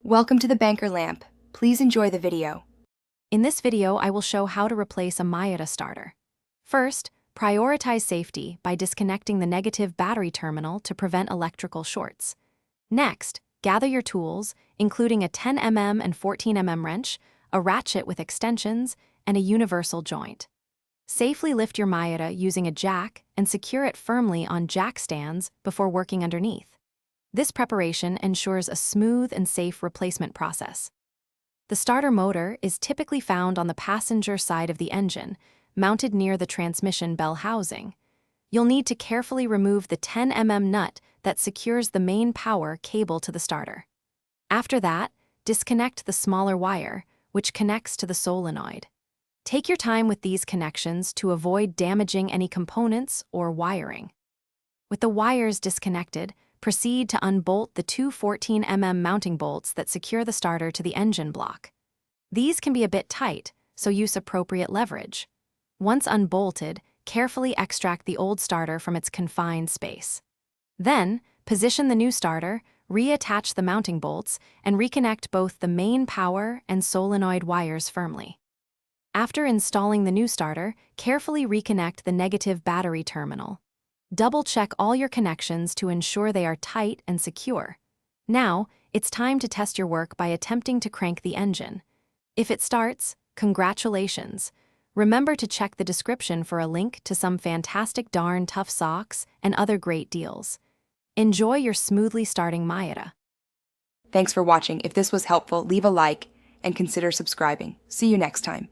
Welcome to the Banker Lamp. Please enjoy the video. In this video, I will show how to replace a Miata starter. First, prioritize safety by disconnecting the negative battery terminal to prevent electrical shorts. Next, gather your tools, including a 10 mm and 14 mm wrench, a ratchet with extensions, and a universal joint. Safely lift your Miata using a jack and secure it firmly on jack stands before working underneath. This preparation ensures a smooth and safe replacement process. The starter motor is typically found on the passenger side of the engine, mounted near the transmission bell housing. You'll need to carefully remove the 10 mm nut that secures the main power cable to the starter. After that, disconnect the smaller wire, which connects to the solenoid. Take your time with these connections to avoid damaging any components or wiring. With the wires disconnected, proceed to unbolt the two 14 mm mounting bolts that secure the starter to the engine block. These can be a bit tight, so use appropriate leverage. Once unbolted, carefully extract the old starter from its confined space. Then, position the new starter, reattach the mounting bolts, and reconnect both the main power and solenoid wires firmly. After installing the new starter, carefully reconnect the negative battery terminal. Double-check all your connections to ensure they are tight and secure. Now, it's time to test your work by attempting to crank the engine. If it starts, congratulations. Remember to check the description for a link to some fantastic darn tough socks and other great deals. Enjoy your smoothly starting Miata. Thanks for watching. If this was helpful, leave a like and consider subscribing. See you next time.